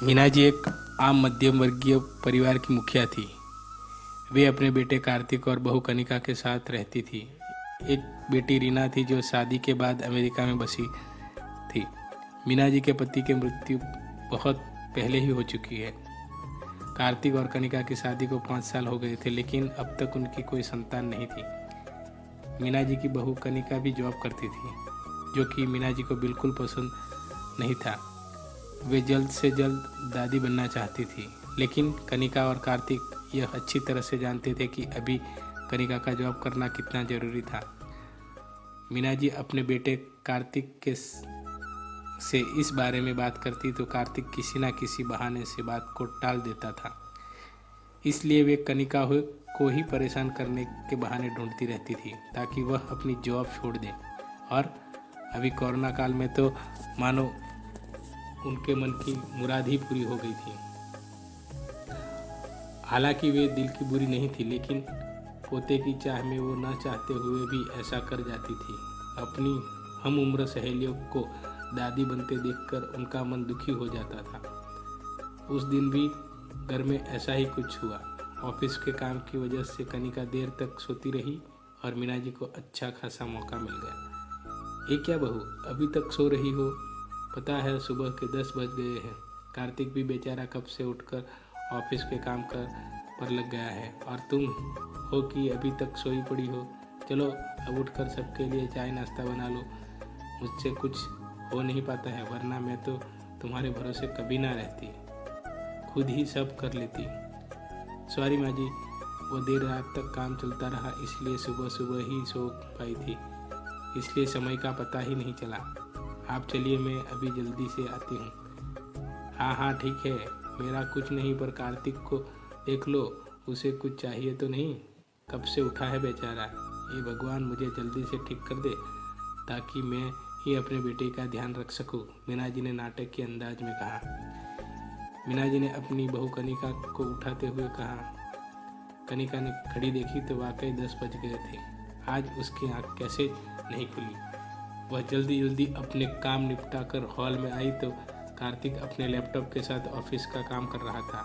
मीना जी एक आम मध्यम वर्गीय परिवार की मुखिया थी। वे अपने बेटे कार्तिक और बहू कनिका के साथ रहती थी। एक बेटी रीना थी जो शादी के बाद अमेरिका में बसी थी। मीना जी के पति की मृत्यु बहुत पहले ही हो चुकी है। कार्तिक और कनिका की शादी को 5 साल हो गए थे, लेकिन अब तक उनकी कोई संतान नहीं थी। मीना जी की बहू कनिका भी जॉब करती थी, जो कि मीना जी को बिल्कुल पसंद नहीं था। वे जल्द से जल्द दादी बनना चाहती थी, लेकिन कनिका और कार्तिक यह अच्छी तरह से जानते थे कि अभी कनिका का जॉब करना कितना ज़रूरी था। मीना जी अपने बेटे कार्तिक से इस बारे में बात करती तो कार्तिक किसी न किसी बहाने से बात को टाल देता था। इसलिए वे कनिका को ही परेशान करने के बहाने ढूंढती रहती थी ताकि वह अपनी जॉब छोड़ दे। और अभी कोरोना काल में तो मानो उनके मन की मुराद ही पूरी हो गई थी। हालांकि वे दिल की बुरी नहीं थी, लेकिन पोते की चाह में वो न चाहते हुए भी ऐसा कर जाती थी। अपनी हम उम्र सहेलियों को दादी बनते देखकर उनका मन दुखी हो जाता था। उस दिन भी घर में ऐसा ही कुछ हुआ। ऑफिस के काम की वजह से कनिका देर तक सोती रही और मीना जी को अच्छा खासा मौका मिल गया। ये क्या बहू, अभी तक सो रही हो? पता है सुबह के 10 बज गए हैं। कार्तिक भी बेचारा कब से उठकर ऑफिस के काम पर लग गया है और तुम हो कि अभी तक सोई पड़ी हो। चलो अब उठकर सबके लिए चाय नाश्ता बना लो। मुझसे कुछ हो नहीं पाता है, वरना मैं तो तुम्हारे भरोसे कभी ना रहती, खुद ही सब कर लेती। सॉरी माँ जी, वो देर रात तक काम चलता रहा, इसलिए सुबह सुबह ही सो पाई थी, इसलिए समय का पता ही नहीं चला। आप चलिए, मैं अभी जल्दी से आती हूँ। हाँ हाँ ठीक है, मेरा कुछ नहीं, पर कार्तिक को देख लो, उसे कुछ चाहिए तो नहीं? कब से उठा है बेचारा। ये भगवान मुझे जल्दी से ठीक कर दे ताकि मैं ही अपने बेटे का ध्यान रख सकूं, मीना जी ने नाटक के अंदाज में कहा। मीना जी ने अपनी बहू कनिका को उठाते हुए कहा। कनिका ने घड़ी देखी तो वाकई 10 बज गए थे। आज उसकी आँख कैसे नहीं खुली। वह जल्दी जल्दी अपने काम निपटा कर हॉल में आई तो कार्तिक अपने लैपटॉप के साथ ऑफिस का काम कर रहा था।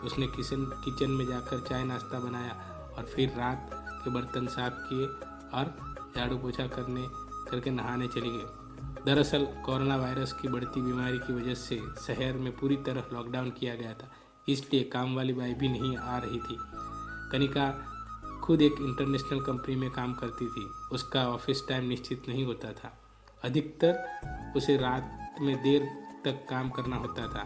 उसने किचन में जाकर चाय नाश्ता बनाया और फिर रात के बर्तन साफ किए और झाड़ू पोछा करके नहाने चली गई। दरअसल कोरोना वायरस की बढ़ती बीमारी की वजह से शहर में पूरी तरह लॉकडाउन किया गया था, इसलिए काम वाली बाई भी नहीं आ रही थी। कनिका खुद एक इंटरनेशनल कंपनी में काम करती थी। उसका ऑफिस टाइम निश्चित नहीं होता था। अधिकतर उसे रात में देर तक काम करना होता था।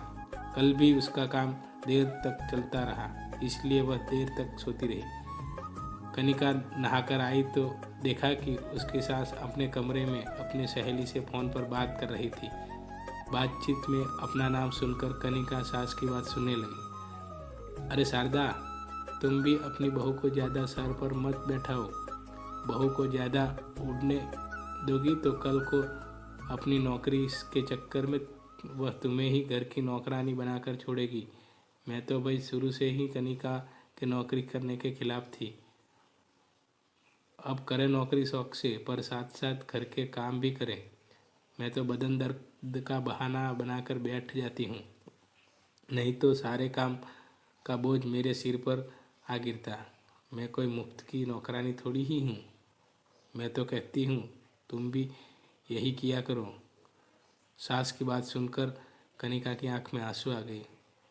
कल भी उसका काम देर तक चलता रहा, इसलिए वह देर तक सोती रही। कनिका नहाकर आई तो देखा कि उसकी सास अपने कमरे में अपनी सहेली से फ़ोन पर बात कर रही थी। बातचीत में अपना नाम सुनकर कनिका सास की बात सुनने लगी। अरे शारदा, तुम भी अपनी बहू को ज़्यादा सर पर मत बैठाओ। बहू को ज़्यादा उड़ने दोगी तो कल को अपनी नौकरी के चक्कर में वह तुम्हें ही घर की नौकरानी बनाकर छोड़ेगी। मैं तो भाई शुरू से ही कनिका के नौकरी करने के खिलाफ थी। अब करे नौकरी शौक से, पर साथ साथ घर के काम भी करे। मैं तो बदन दर्द का बहाना बनाकर बैठ जाती हूँ, नहीं तो सारे काम का बोझ मेरे सिर पर आ गिरता। मैं कोई मुफ्त की नौकरानी थोड़ी ही हूँ। मैं तो कहती हूँ तुम भी यही किया करो। सास की बात सुनकर कनिका की आंख में आंसू आ गए।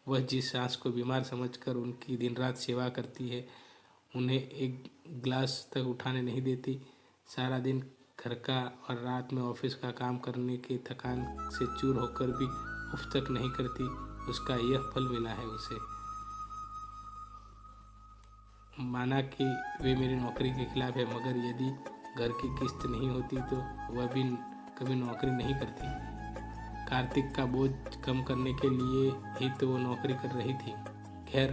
वह जिस सास को बीमार समझकर उनकी दिन रात सेवा करती है, उन्हें एक गिलास तक उठाने नहीं देती, सारा दिन घर का और रात में ऑफिस का काम करने की थकान से चूर होकर भी उफ तक नहीं करती, उसका यह फल मिला है उसे। माना कि वे मेरी नौकरी के खिलाफ है, मगर यदि घर की किस्त नहीं होती तो वह भी कभी नौकरी नहीं करती। कार्तिक का बोझ कम करने के लिए ही तो वो नौकरी कर रही थी। खैर,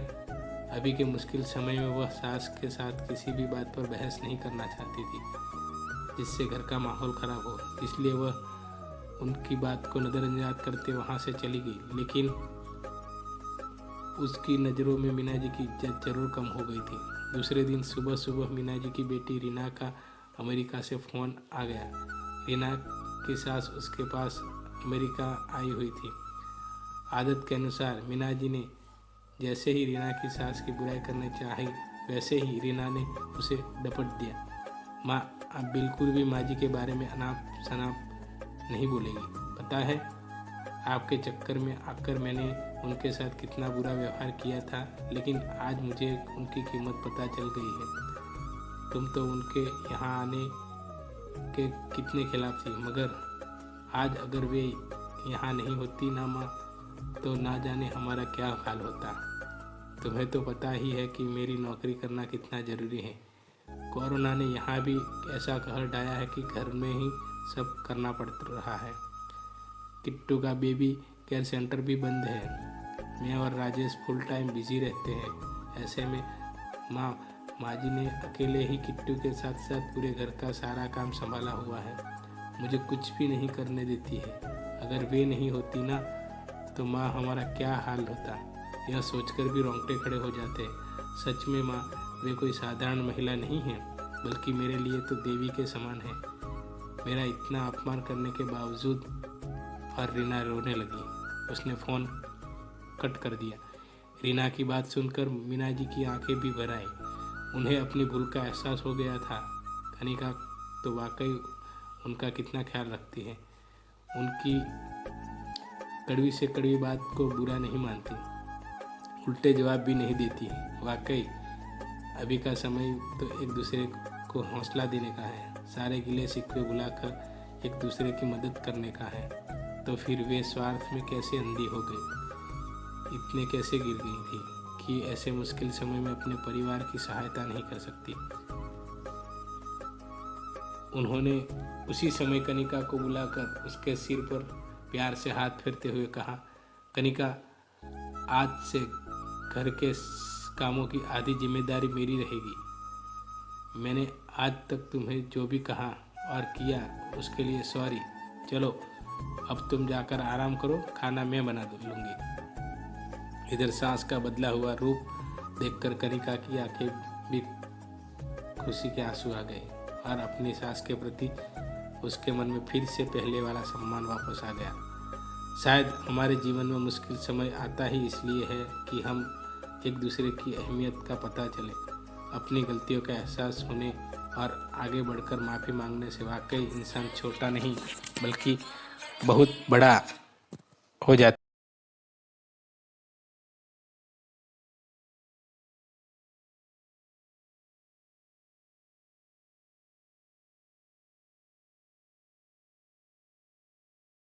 अभी के मुश्किल समय में वह सास के साथ किसी भी बात पर बहस नहीं करना चाहती थी जिससे घर का माहौल खराब हो, इसलिए वह उनकी बात को नज़रअंदाज करते वहाँ से चली गई। लेकिन उसकी नज़रों में मीना जी की इज्जत जरूर कम हो गई थी। दूसरे दिन सुबह सुबह मीना जी की बेटी रीना का अमेरिका से फ़ोन आ गया। रीना की सास उसके पास अमेरिका आई हुई थी। आदत के अनुसार मीना जी ने जैसे ही रीना की सास की बुराई करने चाही, वैसे ही रीना ने उसे डपट दिया। माँ, आप बिल्कुल भी माँ जी के बारे में अनाप शनाप नहीं बोलेगी। पता है आपके चक्कर में आकर मैंने उनके साथ कितना बुरा व्यवहार किया था, लेकिन आज मुझे उनकी कीमत पता चल गई है। तुम तो उनके यहाँ आने के कितने खिलाफ थी, मगर आज अगर वे यहाँ नहीं होती ना माँ, तो ना जाने हमारा क्या हाल होता। तुम्हें तो पता ही है कि मेरी नौकरी करना कितना ज़रूरी है। कोरोना ने यहाँ भी ऐसा कहर डाया है कि घर में ही सब करना पड़ रहा है। किट्टू का बेबी केयर सेंटर भी बंद है। मैं और राजेश फुल टाइम बिजी रहते हैं। ऐसे में माँ जी ने अकेले ही किट्टू के साथ साथ पूरे घर का सारा काम संभाला हुआ है। मुझे कुछ भी नहीं करने देती है। अगर वे नहीं होती ना, तो माँ हमारा क्या हाल होता, यह सोचकर भी रोंगटे खड़े हो जाते हैं। सच में माँ, वे कोई साधारण महिला नहीं है, बल्कि मेरे लिए तो देवी के समान है। मेरा इतना अपमान करने के बावजूद। और रीना रोने लगी। उसने फ़ोन कट कर दिया। रीना की बात सुनकर मीना जी की आंखें भी भर आई। उन्हें अपनी भूल का एहसास हो गया था। कनिका तो वाकई उनका कितना ख्याल रखती है। उनकी कड़वी से कड़वी बात को बुरा नहीं मानती, उल्टे जवाब भी नहीं देती है। वाकई अभी का समय तो एक दूसरे को हौसला देने का है, सारे गिले शिकवे भुलाकर एक दूसरे की मदद करने का है। तो फिर वे स्वार्थ में कैसे अंधी हो गई, इतने कैसे गिर गई थी कि ऐसे मुश्किल समय में अपने परिवार की सहायता नहीं कर सकती। उन्होंने उसी समय कनिका को बुलाकर उसके सिर पर प्यार से हाथ फेरते हुए कहा, कनिका, आज से घर के कामों की आधी जिम्मेदारी मेरी रहेगी। मैंने आज तक तुम्हें जो भी कहा और किया उसके लिए सॉरी। चलो अब तुम जाकर आराम करो, खाना मैं बना लूँगी। इधर सास का बदला हुआ रूप देखकर कनिका की आंखें भी खुशी के आंसू आ गए और अपनी सास के प्रति उसके मन में फिर से पहले वाला सम्मान वापस आ गया। शायद हमारे जीवन में मुश्किल समय आता ही इसलिए है कि हम एक दूसरे की अहमियत का पता चले। अपनी गलतियों का एहसास होने और आगे बढ़कर माफ़ी मांगने से वाकई इंसान छोटा नहीं बल्कि बहुत बड़ा हो जाता है।